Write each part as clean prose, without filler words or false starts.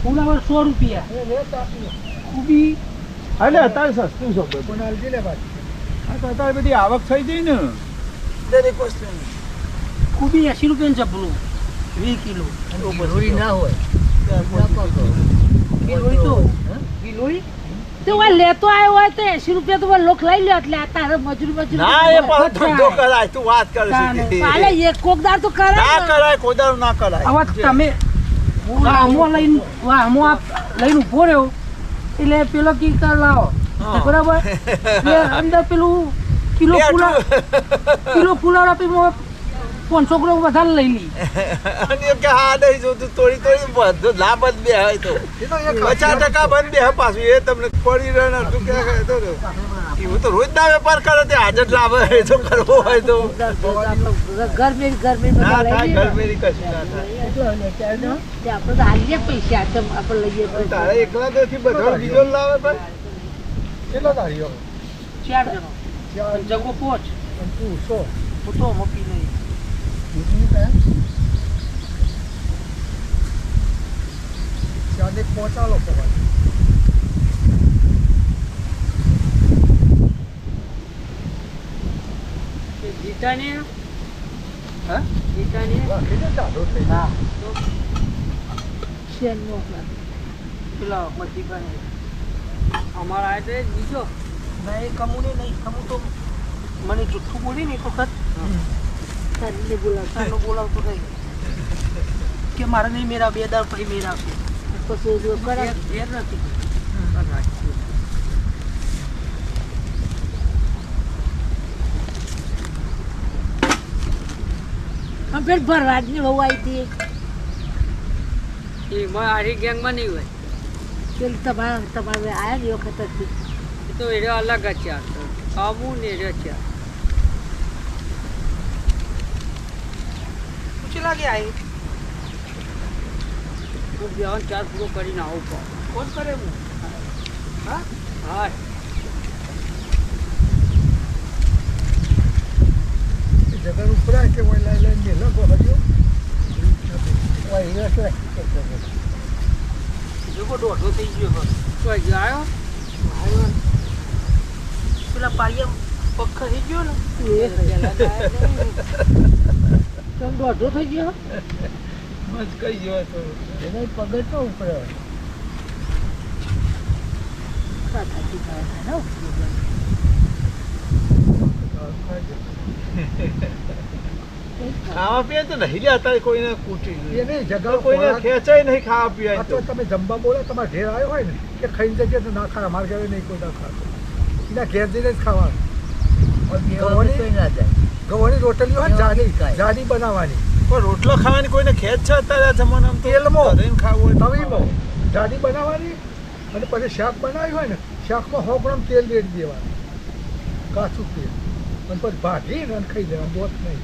ફુલાવર 100 રૂપિયા ખૂબી એટલે અત્યારે સસ્તું છે પણ હાલજી લે ભાઈ હા તો અત્યારે બધી આવક થઈ ગઈ ને દરેક વસ્તુ ખૂબી 80 રૂપિયાનું ચપલું 20 કિલો રોઈ ના હોય કિલોઈ તો કિલોઈ તો વા લેતો આવ્યો હોય તો 80 રૂપિયા તો લોક લઈ લે એટલે આ તારે મજૂરી ના એ પણ ધંધો કરાય તું વાત કરે છે પાલે એક કોકદાર તો કરાય ના કરાય કોદાર ના કરાય હવે તમે વાહમો લઈને ઉભો રહ્યો એટલે પેલો કી કર લાવો બરાબર અંદર પેલું કિલો ફુલાવર આપી 500 ગ્રામ વધારે લઈ લી અને કે હા નહીં જોતું થોડી બધું ના બંધ બે હોય તો 50% બંધ બે પાછું એ તમને પડી રહે તું કે તો એવું તો રોજ ના વેપાર કરે તે હાજર લાભ હોય તો કરવો હોય તો ગરમી ના થાય ગરમી કશું ના થાય આપણે તો હાલીએ પૈસા આપણે લઈએ તારે એકલા તો બધો બીજો લાવે ભાઈ કેટલો તારીઓ 4 જણો જગો પોચ તું 100 ફોટો મૂકી નહીં ચાલે પહોંચાલો પવાય જીતાને હા જીતાને કેટલો ચાલો થઈ હા શેર નો પેલા મધી બને અમારા આ તે બીજો નહીં કમુને નહીં કમુ તો મને જુઠ્ઠું બોલી ને એક વખત તારીને બોલાવતો નહીં કે મારે નહીં મેરા 2 દાળ પછી મેરા આવશે પછી જો કરે એ નથી हम फिर भरवाज ने वो आई थी ये मारी गैंग में नहीं हुए चल तबार आया नहीं वक्त थी तो ये अलग अच्छा कामू ने अच्छा कुछ लगे आई वो बयान 4 पूरा करी ना हो कौन करे वो हाँ हाँ જગર ઉપરા કે કોઈ લઈ લઈને લગો હજો ઓય એ જોકો દોઢો થઈ ગયો તો આવ્યો પેલા પારિયા પગ ખસી ગયો ને તમ દોઢો થઈ ગયો બસ કઈ ગયો તો એને પગ તો ઉપર સાચી થાય ને ખાવા પીએ તો નહીં લે અત્યારે કોઈને કૂટી એ નહીં જગા કોઈને ખેંચાય નહીં ખાવા પીવા તો તમે જમવા બોલે તમારે ઘેર આવ્યો હોય ને કે ખાઈને જગ્યાએ તો ના ખાય અમારે ઘરે નહીં કોઈ ના ખાતો એના ઘેર જઈને જ ખાવાનું કોઈ ના જાય ગવાની રોટલી હોય જાડી બનાવવાની પણ રોટલો ખાવાની કોઈને ખેંચ છે અત્યારે જમાનામાં તેલમાં ખાવું હોય તવીમાં જાડી બનાવવાની અને પછી શાક બનાવ્યું હોય ને શાકમાં 100 ગ્રામ તેલ રેડી દેવાનું કાચું તેલ અને પછી ભાગીને અને ખાઈ દેવાનું દોત નહીં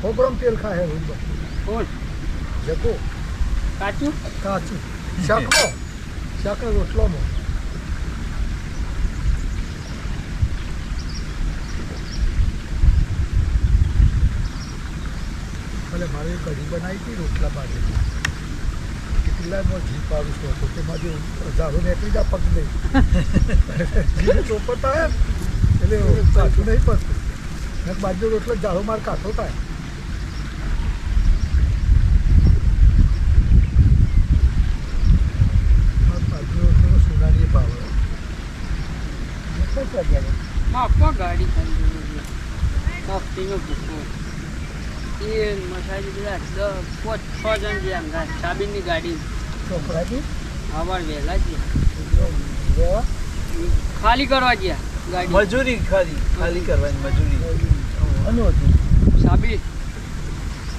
100 ગ્રામ તેલ ખાય રોજ કોણ જતો કાચું કાચું શાકનો રોટલોમાં એટલે મારે કઢી બનાવી હતી રોટલા માટે કેટલામાં જીપ આવું છું તો તેમાં જે ઝાડો નીકળી જાય પગ નહીં જીભ ચોપતા હોય એટલે કાચું નહીં પડતું બાજુ રોટલો ઝાડો માર કાચો થાય બાજુ રોટલો સોનાની ભાવ આપવા ગાડી કરી કાપતીનો ભૂકો એ મસાજી બધા 5-6 જણ ગયા સાબીનની ગાડી છોકરાથી અમાર વહેલા ગયા ખાલી કરવા ગયા ગાડી મજૂરી ખાલી કરવાની મજૂરી અનુ હતું સાબી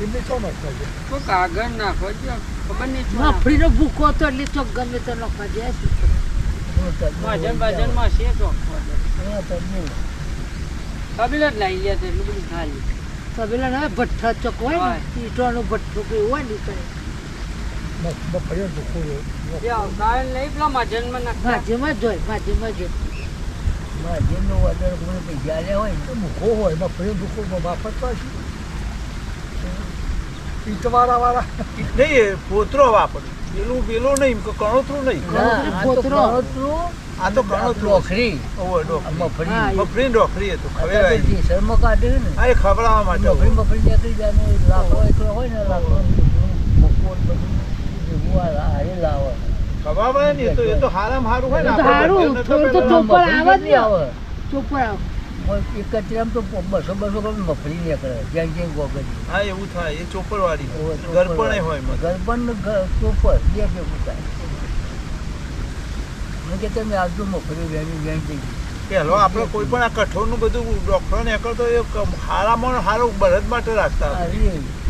એમને છો નાખવા છે તો કાગળ નાખો છે ખબર નહીં મફળીનો ભૂકો તો એટલે ચોક ગમે તો નાખવા જાય બાજનમાં છે ચોક કબીલા જ લાવી લે એટલું બધું ખાલી કબીલા ના ભઠ્ઠા ચોક હોય ને ઈટોનો ભઠ્ઠો કોઈ હોય ને કરે બફળ્યો ભૂખો કારણ લઈ પેલા માજનમાં નાખવા માજેમાં જ હોય માજેમાં જ જેમનો ઓર્ડર કોઈ જ્યારે હોય ને ભૂખો હોય બફળ્યો ભૂખો બાફત પાછી ઈટવાળા નહીં એ પોતરો વાપર પેલું નહીં કણોતરું નહીં ના, આ તો પોતરો. કણોતરું, આ તો કણોતરું ડોખરી, ઓવે ડોકરી મફળી. હા, મફળી ડોકરી હતું અત્યારે ખવેરાય તો જેસરમાં કાઢે ને, હા એ ખવડાવવા માટે મફળી મફળી નીકળી જાય ને લાકડો એકલો હોય ને, લાકડો બપોર બધું ભેગું હારે લાવે. ખવડાવે ને એ તો હારામાં હારું હોય ને એ તો આપણે હારું, બધે થોડું તો નતો ચોપર મફળી આવે જ કેટલી ને. આવે? ચોપર આવે. એક કચરામાં તો 200 ગ્રામ મફળી નીકળે, જેમ ગોગડી. હા એવું થાય એ ચોપરવાળી ઓવે, ગરપણે હોય મત ગરબન ને ચોપર બે ભેગું થાય. મેં કે તમે આવજો મફળી વેણી પેલો આપણે કોઈ પણ આ કઠોળનું બધું ડોક્ટર ને કરતો એ હારામાં હારું બળદ માટે રાખતા હતા.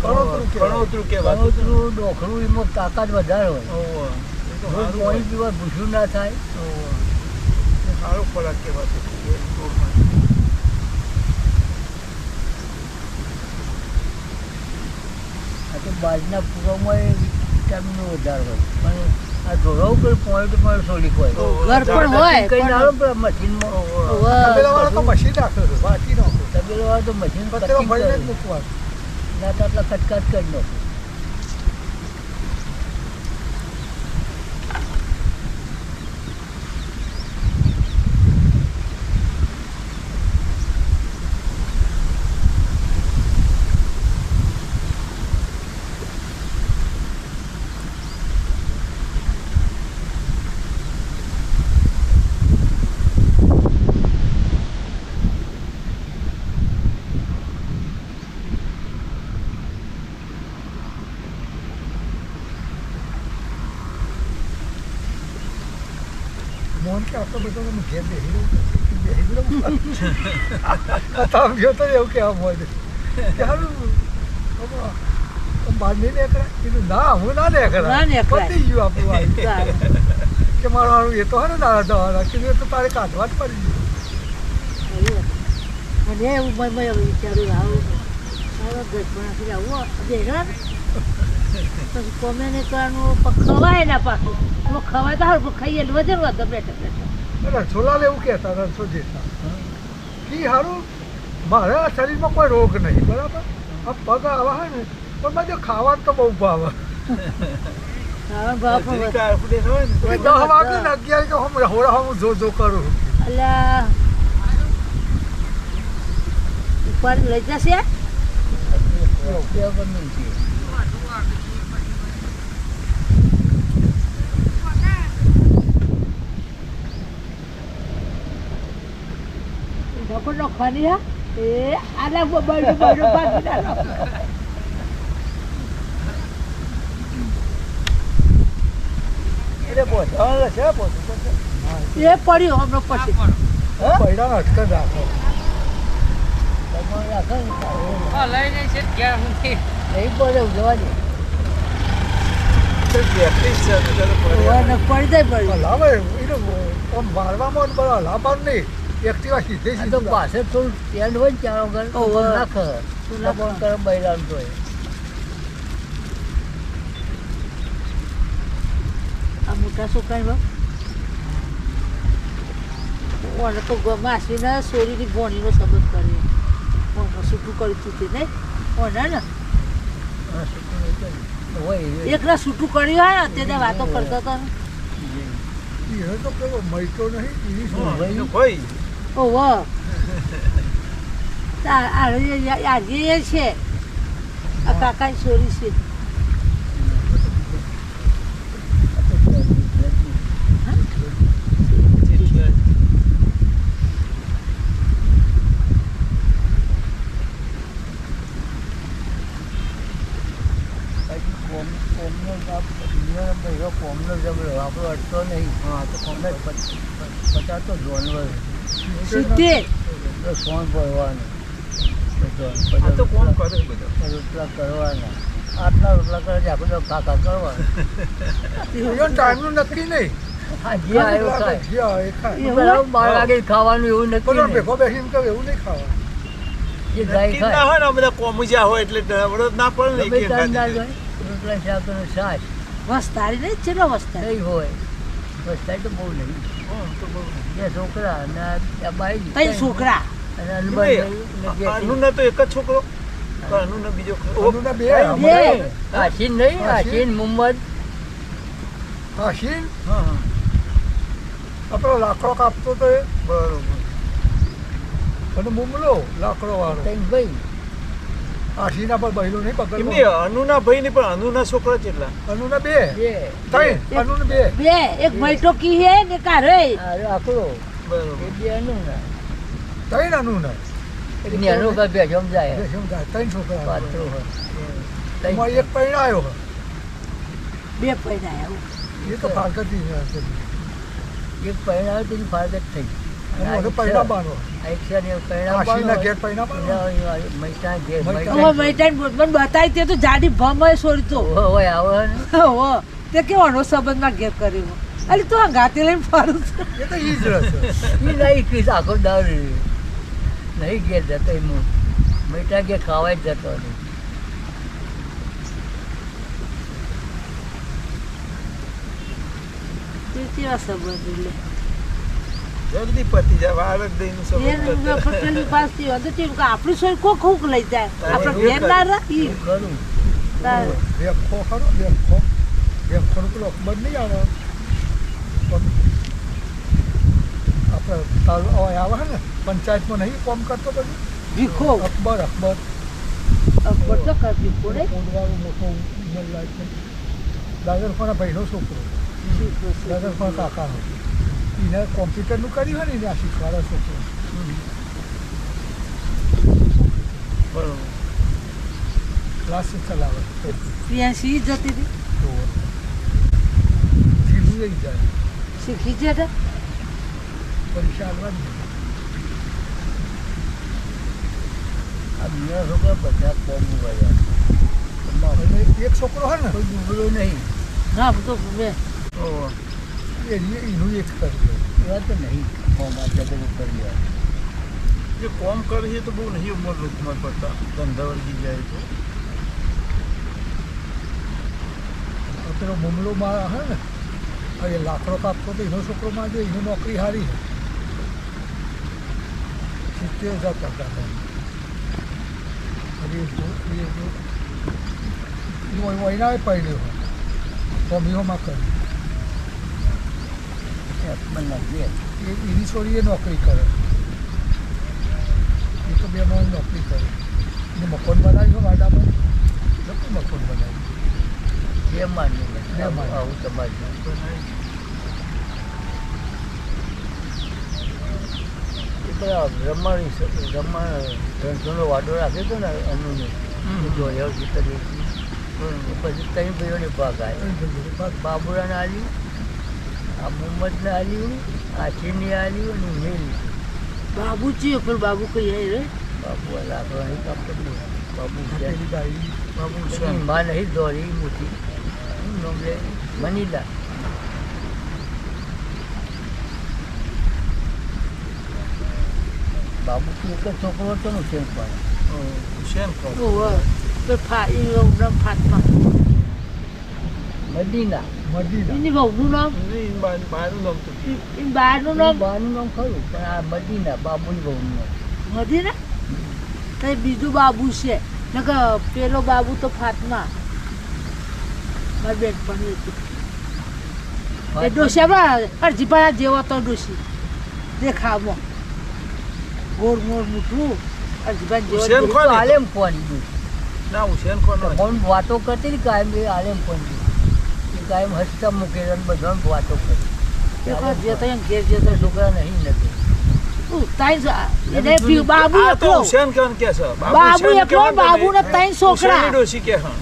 કણોતરું કહેવાય કણોતરું ડોખરું એમાં તાકાત વધારે હોય. ઓવે. એ તો રોજ હારું પાણી હોય. પીવા ભૂસું ના થાય. ઓવે. એ સારો ખોરાક કહેવાતો એ છોડમાં. આ તો બાજના પૂરામાં વિટામિનનો વધારે હોય, પણ આ ઢોળાવ પર પોઈન્ટ સોલિક હોય. ઘર પણ હોય કઈ ના આવે પણ પેલા મશીનમાં ઓવે. તો મશીન રાખે છે વાંચી નાખો તબેલો હોય તો મશીન પતેલો cutting ભરીને જ કરે. મૂકવાનું ના તો આટલા કટકાટ કરી નાખો. મોહન કે આટલો બધો મને ઘેર બેસી રહ્યું તમે ગયો તો એવું કહેવા મળે કે હારું બહાર નહીં નીકળાય કીધું ના હું ના ના નીકળાય નીકળાય. પતી ગયું આપણું આ. ચાલે. કે મારું હારું એ તો હારું ના દવાના કીધું એ તો તારે કાઢવા જ પડી ગયું અને એવું મેં વિચાર્યું આવું સારો ગજબણાથી આવું દેખા પછી કોમે નહીં કરવાનું પણ ખવાય ના પાછું ખવાય તો સારું પણ ખાઈએ એટલે વજન વધે બેઠા બેઠા રણછોડલાલ એવું કહેતા રણછોડ જેઠા કે હારું મારા શરીરમાં કોઈ રોગ નહીં બરાબર આ પગ આવા હોય ને પણ બધું ખાવાનું તો બહુ ભાવે ખાવાનો ભાવ પણ જીરીક વધે. આપણે હોય ને તો 10 વાગે ને 11 કે હું હોળા હું જો કરું અલ્યા ઉપર લઈ જશે ઉપયોગ નહીં છે. ઢોકો નોખવાની હા એ આલા બરડું ભાગી ના એટલે પહોંચવાનું છે, પહોંચવું પડશે. એ પડ્યું હમણાં પછી પૈડા અટકર રાખો તમારે રાખો ને, લઈને છે ઘેર હું નહીં પડે જવા દે. practice છે ને ત્યારે પડે. પડી જાય પડી હલાવે એને આમ મારવામાં ને બધા હલાવવાનું નહીં એક્ટિવા સીધે આ તો સીધું પાછળ થોડું ટેન્ડ હોય ને ત્યાં વગર ઓહો. નાખે લપણ કરે બૈરામ તોય. આ મોટા છોકરા ઓને તો માસીને સોરીની ભોણીનો સંબંધ કરે છૂટું કરી ચૂકે નહીં ઓને ને હા, શું કરે છે? હોય એ. એકલા છૂટું કર્યું હોય ને અત્યારે વાતો કરતા હતા ને એને તો પેલો મૈતો નહીં એની શું હા, એનું કોઈ ઓહો આજે એ છે આ કાકાની સોરી છે કોમનો જબડો આપણો અટતો નહીં. હા તો કોમને 50 તો જોનવર સિત્તેર સોન ભરવાનું, આ તો કોણ કરે બધા રોટલા કરવાના, આટલા રોટલા કરે છે આપણે કાકા કરવાના. એનો ટાઈમનું નક્કી નહીં હા, જે આવ્યો ખાય. જે આવે એ ખાય એવું? બરાબર 12 વાગે ખાવાનું એવું પેલો નક્કી નહીં. ભેગો બેસીને કહે એવું નહીં ખાવાનું જે જાય નક્કી ના ખાય. હોય ને આ બધા કોમુજ્યા હોય એટલે વડોદ ના પડે ને ગમે એક ટાઈમ ના એક જાય. રોટલા શાક અને છાશ વસ્તારી નહીં ચેલો વસ્તારી નહીં હોય. બસ થાય તો બહુ નહીં. હા, તો બહુ. બે છોકરા અને આ બાઈ ત્રણ છોકરા અને અનબન આનું ના તો એક જ છોકરો અનુને બીજો અનુના બે બે હમણાં આશીન નહીં આશીન મુહમ્મદ આશીન હા હા આપણો લાકડો કાપતો તો એ બરોબર અને મુમલો લાકડો વાળો તઈ ભાઈ આશીના પર બહેલો નહીં એમની પકડવો અનુના ભાઈ ની પણ અનુના છોકરા કેટલા અનુના બે બે ત્રણ અનુના બે બે એક મૈટો કી હે ને કારે અરે આકડો બરોબર એ બે અનુના ત્રણ અનુના એની અનુ કા બે સમજાય બે સમજાય ત્રણ છોકરા પાત્રો એમાં એક પૈણાયો બે પૈડા આવું એ તો ફારકતી એક પરિણામ તેની ફારગત થઈ એનો પૈણા બાનો આઈક્ષા ને પરિણામ આશીના ઘેર પૈણા બાનો મૈતા ઘેર હવે મૈટાન મને બતાવી તે તો જાડી ભમય સોરતો હોય આવે ને હો તે કેવાનો સંબંધમાં ઘેર કર્યો અલી તો આ ગાતે લઈને ફરું છું. એ તો ઈ જ રહેશે ઈ નહીં કીસ આખો દાવ નહીં ઘેર જતો એમ મૈટા ઘેર ખાવા જ જતો નહીં તે કેવા સંબંધ એટલે જલ્દી પતી જાય વાર જ દઈને એ સમજ પટેલની પાસથી હતો તે કે આપણી સોય કોક કોક લઈ જાય આપણે ઘેર ના રાખી ખરું બેખો ખરો બેખો બેખોનું પેલો અકબર નહીં આવે પણ આપણે આવે ને પંચાયતમાં નહીં કોમ કરતો બધું ભીખો અકબર અકબર અકબર તો કરવી પડે ઓડવાળો મોટો ઉંમર લાયક છે દાદર પણ ભાઈનો છોકરો દાદર પણ કાકાનો એને કોમ્પ્યુટરનું કર્યું હોય ને એને આ શીખવાડે છોકરો બરોબર ક્લાસીસ ચલાવે ત્યાં સી જતી હતી તો જીવું લઈ જાય શીખી જતા પરીક્ષા આવવાની આ બીજા છોકરા બધા કોમ ગયા અને એક છોકરો હોય ને કોઈ દુબળો નહીં ના તો મેં ઓહો એનું એક કર્યું એવા તો નહીં કોમ આ જગત ઉપર ગયા જે કોમ કરે છે તો બહુ નહીં ઉંમર લોકમાં પડતા ધંધા વળગી જાય તો પેલો મુમલોમાં હે ને એ લાકડો કાપતો તો એનો છોકરોમાં જે એની નોકરી સારી છે 70,000 પગાર વૈનાએ પડ્યો કોમીઓમાં કર્યું મને ઘેર એની છોડીએ નોકરી કરે એ તો બેમાં નોકરી કરે એને મકાન બનાવ્યું વાડામાં નતું મકાન બનાવ્યું બે માની બે માની. આવું તમારી રમણ ધનસોનો વાડો રાખ્યો હતો ને અનુને જોયો ચિત્ર પછી ત્રણ ભાઈઓને ભાગ આવ્યો બાબુરાને આલ્યું આ મુહમ્મદને આલ્યું આશીને આલ્યું અને મેલી બાબુ ચિયો પણ બાબુ કઈ હે રે બાબુ આ લાકડો નહીં કાપતો બાબુ છે પેલી ગાય બાબુ એની માં નહીં દોરી મોટી નોમલે મનીલા બાબુ એક જ છોકરો હતો ને છે પણ હુસેન કોમ ઓહો તો એનું નામ ફાતમા મદીના મદીના એની બહુનું નામ મારું નામ તો એ બહારનું નામ બાનું નામ ખરું પણ આ મદીના બાબુની બહુનું નામ મધી ને તો બીજું બાબુ છે નકર પેલો બાબુ તો ફાતમા મારી બેન પણ હતી એ ડોસિયામાં અરજીપા જેવો તો ડોસી દેખાવમાં ગોળ મોળ મૂઠું અરજીપા હુસેન જેવો કોણ? આલેમ કોણ ના હુસેન કોણ કોણ વાતો કરતી ને કાયમ એ આલેમ કોણ કાયમ હસતા મૂકે અને બધા વાતો કરે દેખો જે તો એમ ઘેર જે તો છોકરા નહીં નથી બાબુ આ તો એકલો હુસેન કોણ કે છે બાબુ હુસેન એકલો કહેવાનું બાબુ ને તમે. ત્રણ છોકરા હુસેનની ડોશી કે હા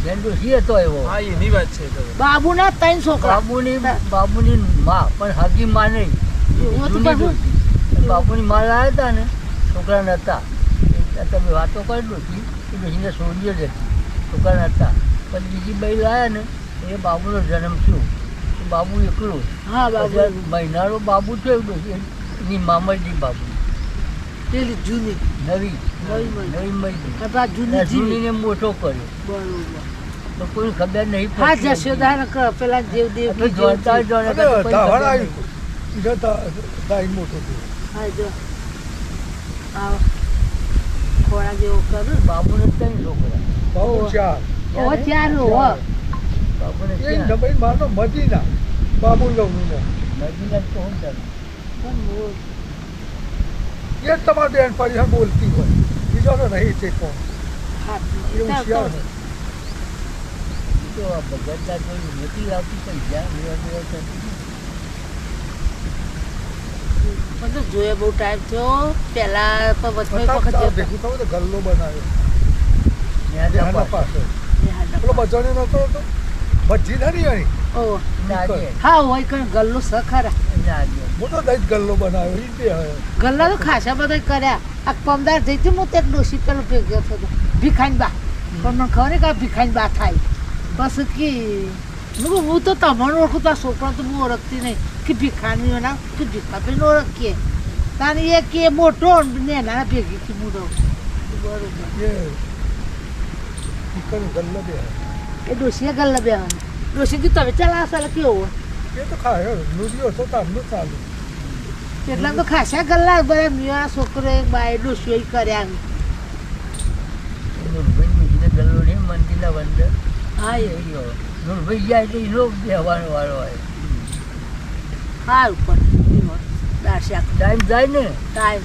ઝેન્ડો સી હતો એવો હા એની વાત છે તો. બાબુ ના ત્રણ છોકરા બાબુની માં પણ હાગી માં નહીં એવું હતું જૂની પાછું? ડોશી. બાબુની માં લાવ્યા હતા ને છોકરા નહોતા તમે વાતો કરી ડોશી એ ડોશીને છોડીઓ જ હતી છોકરા નહોતા પણ બીજી બાઈ લાવ્યા ને એ બાબુનો જન્મ થયો એ બાબુ એકલો હા બાબુ પછી મહિનાનો બાબુ થયો ડોશી એની મામલજી બાબુ પેલી જૂની નવી નવી મળી. નવી મળી આપણા જૂની જીવી જૂનીને મોટો કર્યો બરોબર તો કોઈ ખબર નહીં હા પડતી. જશોદા ને પેલા દેવદેવ આપણે જોતા જ જોતા તો કોઈ ધાવણ ખબર આવ્યું નહીં. એટલે દાઈ મોટો થયો હા જો આવો ખોળા જેવો કરું બાબુને 3 છોકરા. બાબુ ચાર ઓ ચાર હો બાબુને એ 4. ડબાઈ મારનો મદીના બાબુ લવનું નદીના તો હું ચાલે. એ જ તમારી બેન પડી બોલતી હોય બીજો તો નહીં તે કોણ એ હોશિયાર હોય તો આ બગડતા થોડી મોટી આવતી પણ જ્યાં મેળા થતી. બધું જોઈએ બહુ ટાઈમ થયો પેલા તો વચમાં એક વખત અત્યારે જતો. ભેગું થયું તો ગલ્લો બનાવ્યો ત્યાં દેહાના પાસે પેલો બજાને નતો હતો ભજી નથી એની ઓહ, નાગે હા હોય કઈ ગલ્લો સ ખરા નાગે મોટો દહીં ગલ્લો બનાવ્યો એ બે હવે ગલ્લા તો ખાસા બધા કર્યા આ પમદાર જઈતી હું તે ડોસી પેલો ભેગો થતો ભીખાઈ બા પણ મને ખબર નહીં કે આ ભીખાઈ બા થાય બસ કે હું તો તમારું ઓળખું તો આ છોકરા તો હું ઓળખતી નહીં કે ભીખાની ના કે ભીખાભાઈને ઓળખીએ તારે એ કે મોટો ને એના ભેગીથી હું રહું બરોબર એ ચિકન ગલ્લો બે એ ડોસીએ ગલ્લા બેવાનું ડોસી કીધું તમે ચાલ આ સાલે કેવો હોય એ તો ખાય લુડિયો તો તારનું ચાલુ એટલા તો ખાસા ગલ્લા બધા મિયાના છોકરો એક બાય ડોસીઓ કર્યા નૂરભાઈ બીજને ગલ્લો નહીં મંદિરના બંદર હા એ ગયો. નૂરભાઈ જાય એટલે એનો બેહવાનો વારો હોય. હા ઉપર દાશા ટાઈમ જાય ને ટાઈમ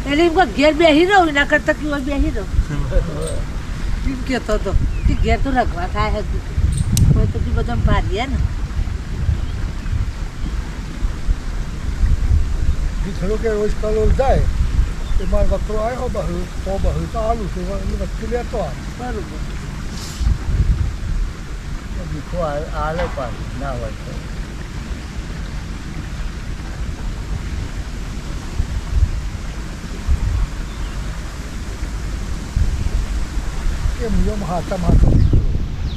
એટલે એમ કોઈ ઘેર બેસી રહું એના કરતાં કેવું બેસી રહું એમ કહેતો હતો કે ઘેર તો રખવા થાય હતું કોઈ તો બધા ભારીએ ને બીજું કે રોજ કલોલ જાય એ મારો વકરો આવ્યો બહુ તો આલું છે વચ્ચે લેતો આવે બરોબર દીખો આલે પાસ ના હોય તો એ નિયમ હાથામાં હાથો દીકરો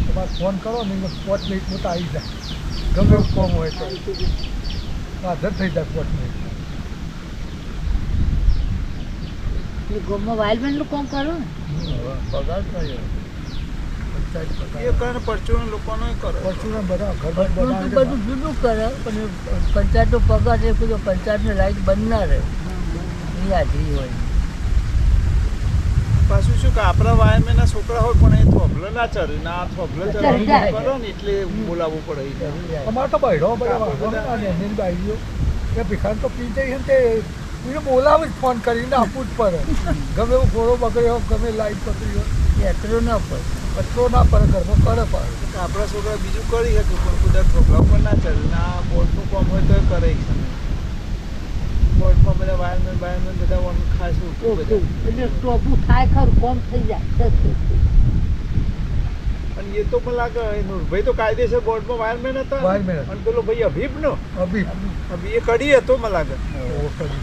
તમારે ફોન કરો ને 5 મિનિટમાં તો આવી જાય ગમે એવું કામ હોય તો હાજર થઈ જાય 5 મિનિટ એ ગામમાં વાઇલ્ડમેનનું કામ કરો ને પગાર કર્યો. એ કારણ પરચુરણ લોકોનો કરે પરચુરણ બધા ઘર બધું બનાવે બધું જુદું કરે પણ પંચાયતનો પગાર એ બધો પંચાયતને લાઈટ બંધ ના રહે એની હાજરી હોય. પાછું શું કે આપણા વાયરમેનના છોકરા હોય પણ એ થોભલો ના ચડે ના થોભલો ચડી જાય. કરો ને એટલે બોલાવવું પડે ઈ. જરૂર જાય. અમારે તો બહેરો બધા વાંધો નહીં બાઈઓ એ ભિખાર તો પી જાય છે ને તે એને બોલાવે જ ફોન કરીને આપવું જ પડે ગમે એવું ઘોડો બગડ્યો ગમે લાઈટ પકડી હોય યાત્રો ના પડે. કચરો ના પડે ઘરમાં કરે પડે કે આપણા છોકરા બીજું કરી શકે પણ કદાચ થોભલા ઉપર ના ચડે ના બોર્ડનું કામ હોય તો કરે ઈ સમય. બોર્ડમાં બધા વાયરમેન બધા ઓન ખાસ ઓકે એટલે ટોપું થાય ખરું કોમ થઈ જાય અને એ તો મને લાગે એ નૂરભાઈ તો કાયદેસર બોર્ડમાં વાયરમેન હતા ને? વાયરમેન હતા. અને પેલો ભાઈ અભીબનો અભી એ કડી હતો મને લાગે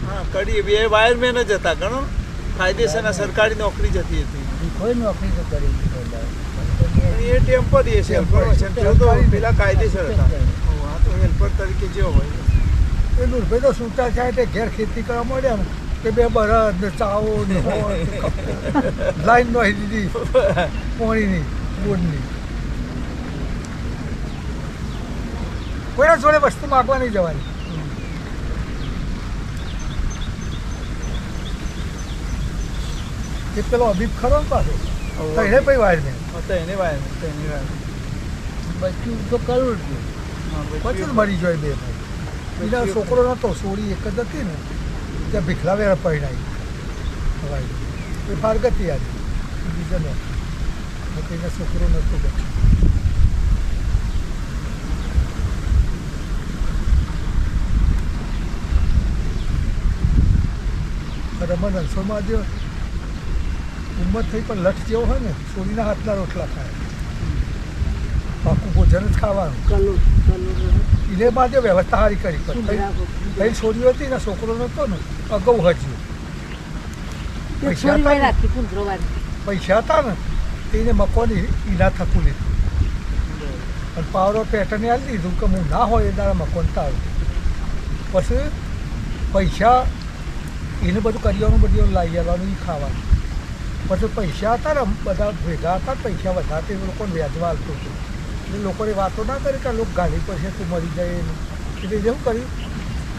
હા કડી બે વાયરમેન જ હતા ઘણો કાયદેસરના સરકારી નોકરી જ હતી કોઈ નોકરી તો કરી પણ એ ટેમ્પરી છે પેલો તો પેલા કાયદેસર હતા હા તો હેલ્પર તરીકે જેવો હોય એ નૂરભાઈ તો સૂતા થાય તે ઘેર ખેતી કરવા મળ્યા ને કે બે બળદ ને ચાવો ને લાઈન નો દીધી પાણીની બોર્ડની કોઈના જોડે વસ્તુ માગવા નહીં જવાની એ પેલો અભિપ ખરો ને પાછો તો એને પછી વાયરમેન હતા એને વાયરમેન બચ્ચું તો કરવું જ પછી જ મરી જાય બે ભાઈ બીજા છોકરો નતો સોળી એક જ હતી ને ત્યાં ભીખલા વેરા પરિણાઈ એ ફારગતી આજે બીજા ને એના છોકરો નતો બચ્યો રમણ રણછોડમાં જે ઉંમર થઈ પણ લઠ જેવો હોય ને સોળીના હાથના રોટલા ખાય પાકું ભોજન જ ખાવાનું કલો એને બાદ વ્યવસ્થા સારી કરી કઈ છોડીઓ હતી ને છોકરો નતો ને અગાઉ હજ્યું છોરી વાય રાખી કુંદરો વાળી પૈસા હતા ને તેને મકોની ઈના થકું લીધું અને પાવરો પેટર્ને આવી દીધું કે હું ના હોય એ દાડા મકોન તારું પછી પૈસા એને બધું કરિયાનું બધું લાવી આવવાનું એ ખાવાનું પછી પૈસા હતા ને બધા ભેગા હતા પૈસા વધારે તે લોકોને વ્યાજવા આવતું હતું એટલે લોકોને વાતો ના કરી કે આ લોકો ગાડી પર છે તું મરી જાય એનું એટલે એવું કર્યું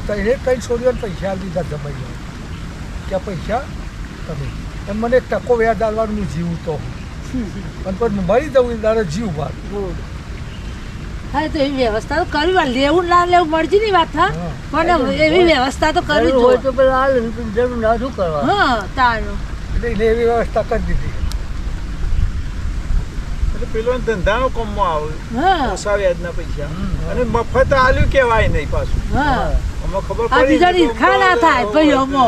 તો એને કંઈ છોડીઓને પૈસા આપી દીધા જમાઈ જાય કે આ પૈસા તમે એમ મને એક ટકો વ્યાજ આલવાનું હું જીવું તો અને પછી મરી જવું એ તારે જીવ ભાર હા તો એવી વ્યવસ્થા તો કરવી પડે. લેવું ના લેવું મરજી ની વાત હા પણ એવી વ્યવસ્થા તો કરવી જરૂર જ હોય જોઈએ. તો પેલા હાલ જરૂર ના શું કરવા હા તારું એટલે એને એવી વ્યવસ્થા કરી દીધી એટલે પેલો ધંધાનો કામમાં આવે હા ઓછા વ્યાજના પૈસા અને મફત આલ્યું કહેવાય નહીં પાછું હા આમાં ખબર આ પડી બીજા ઈર્ખા ના થાય ભાઈ અમો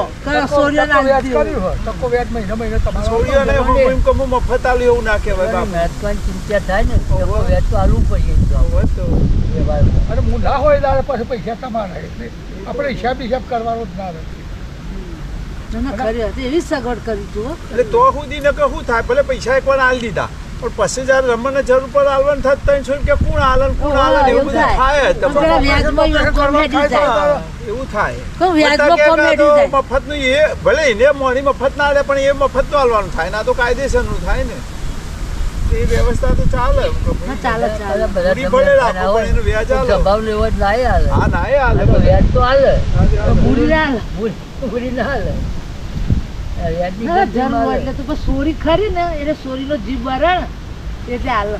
સોરીઓ ટકો વ્યાજ ના કર્યું હોય ટકો વ્યાજ મહિને મહિને તમારે છોડીઓને એમ કહું મફત આલ્યું એવું ના કહેવાય બાપ મહેનતમાં ચિંતા થાય ને તો વ્યાજ તો આલવું પડે એમ તો હવે તો વ્યવહારમાં. અને હું ના હોય તારે પાસે પૈસા તમારા એટલે આપણે હિસાબ કરવાનો જ ના રહે ખરી હતી એવી સગવડ કરી તું એટલે તો સુધી ને કે શું થાય ભલે પૈસા એકવાર આલી દીધા પણ પછી જયારે રમણને જરૂર પર આલવાનું થાય 300 રૂપિયા કોણ આલન કોણ આલન એવું બધું થાય જ. પેલા વ્યાજમાં કોમેડી થાય હા, એવું થાય તો વ્યાજમાં બધા કોમેડી કહેતા થાય. તો મફતનું એ ભલે એને મોડી મફત ના આલે પણ એ મફત નું આલવાનું થાય ના તો કાયદેસરનું થાય ને એ વ્યવસ્થા તો ચાલે હા, ચાલે ચાલે બધા પૂરી ભલે રાખો પણ એનું વ્યાજ આલે. સ્વભાવ લેવો જ ના હાલે હા ના એ આલે તો વ્યાજ તો હાલે ભૂલી ના હાલે. પૂરી ના હાલે વ્યાજની ના, ગણતરી જરૂર હોય હાલે. એટલે તું પણ સોરી ખરી ને એટલે સોરીનો જીવ બરે ને એટલે હાલ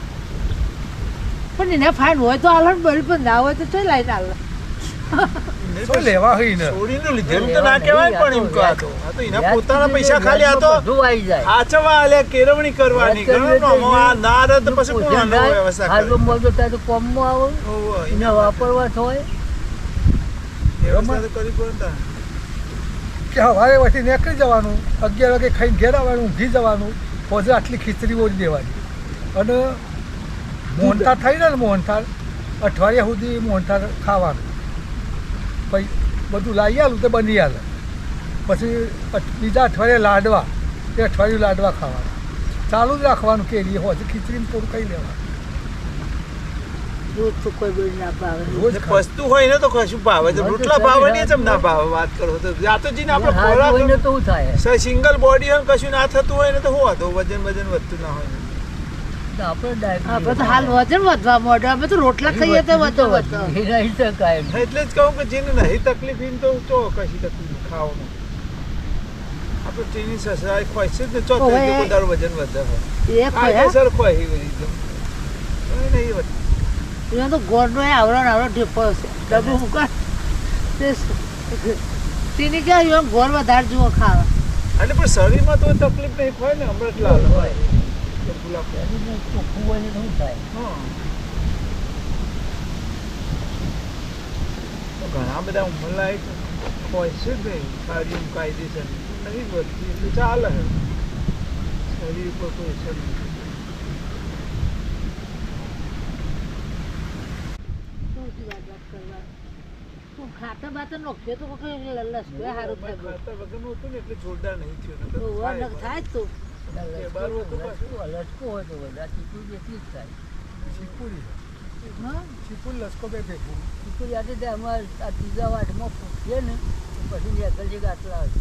પણ એને ફાઇન હોય તો હાલ બરી પણ ના હોય તો ચોય લાઈને હાલ શું લેવા હોય ને ચોરીનું લીધેલું તો ના કહેવાય પણ એમ કહો આ તો એના પોતાના પૈસા ખાલી આ તો બધું આવી જાય આચવા આલે કેળવણી કરવાની ગણો આ ના રહે તો પછી કોણ આનો વ્યવસ્થા હાલમાં કરે મળતો થાય તો કોમમાં આવો ઓહો, એને વાપરવા હોય વ્યવસ્થા તો કરવી પડે ને. કે હવારે પછી નીકળી જવાનું 11 વાગે ખાઈને ઘેર આવવાનું ઊંઘી જવાનું પછી આટલી ખીચડી ઓળી દેવાની અને મોહનથાળ થઈ ને મોહનથાળ અઠવાડિયા સુધી મોહનથાળ ખાવાનું પછી બધું લાવી આલું તે બની આલે પછી બીજા અઠવાડિયે લાડવા તે અઠવાડિયું લાડવા ખાવાના ચાલુ જ રાખવાનું કેરી હોય ખીચડીને થોડું ખાઈ લેવાનું રોજ તો કોઈ બોલી ના પાવે રોજ જે પસ્તું હોય ને તો કશું ભાવે છે. રોટલા ભાવે ને ચમ ના ભાવે વાત કરો તો આ તો જીને આપણે હાથ હોય ને ખોરાક તો શું થાય સિંગલ બોડી હોય ને કશું ના થતું હોય ને તો શું હતું વજન વધતું ના હોય ને. તો આપણે આપણે તો હાલ વજન વધવા માંડ્યું અમે તો રોટલા ખાઈએ તો વધો વધો એ રહી શકાય એમ. એટલે જ કહું કે જેને નહીં તકલીફ એને તો ચો કશી તકલીફ ખાવામાં આપણે ટીની સસરાય ખોય છે ને ચો ઓવે. વધારે વજન વધે હોય એ ખોયા કાયદેસર ખોય એ બધી એકદમ. કંઈ નહીં વધતું. એમાં તો ગોળનો આવડો ઢેપો હશે ડબ્બુ મૂકા તેની ક્યાં એમ ગોળ વધારે જુઓ ખાવા એટલે પણ શરીરમાં તો તકલીફ નહીં હોય ને અમૃતલાલ હોય કે ગુલાબ હોય. શરીરને ચોખ્ખું હોય ને તો શું થાય હા. તો ઘણા બધા ઉંમરલાયક હોય છે જ નહીં કાર્યમ કાયદેસર નહીં વધતી એટલે ચાલે શરીર પર કોઈ અસર નહીં. તું ખાતા બાતા નોખે તો કોઈ લસકો સારું થાય બહુ. ખાતા વગરનું હતું ને એટલે જોરદાર નહીં થયું નકર તો થાય વનક થાય જ તું લટકો હોય તો બધા ચીકુ જેટલી જ થાય ચીકુડી હા ચીકુડી લસકો બે ભેગું ચીકુ યાદ છે અમારે આ ત્રીજા વાટમાં ફૂટીએ ને તો પછી નીકળ છે કે આટલા આવે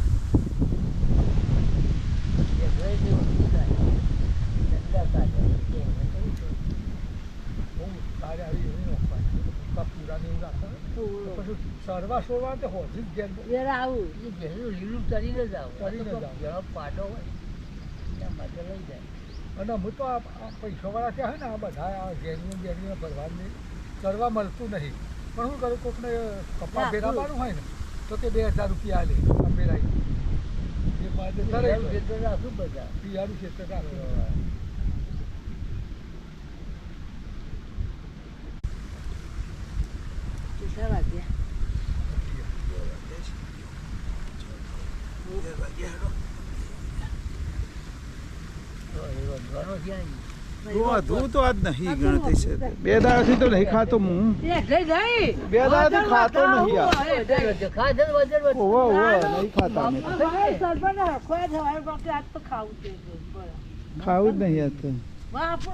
બહુ તારે આવી એવી નોખવાની પૂરાની એવું રાખે પછી સરવા સોરવા તે હોજી જ ઘેર જરા આવું લીલું ચડીને જ આવો ચડીને જ આવો. જરા પાટો હોય ત્યાં માટે લઈ જાય અને હું તો આ પૈસાવાળા ત્યાં હોય ને આ બધા આ ગેરીઓ ભરવાની કરવા મળતું નહીં પણ શું કરું કોકને કપા ભેરાવાનું હોય ને તો કે 2000 રૂપિયા આલે આ ભેરાઈ એ બાદ પિયાનું ખેતર રાખું બધા પિયાનું ખેતર રાખે કેટલા વાગ્યા ઘણો ત્યાં તું તો આજ નહીં ગણતી છે 2 દાડાથી તો નહીં ખાતો હું એ જઈ જઈ 2 દાડાથી ખાતો નહીં યાર. ખાધે વજન ઓવે ઓવે નહીં ખાતા અમે તો. આજ તો ખાવું છે ખાવું જ નહીં યાર તો. બાપુ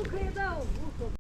ખાઈ દઉં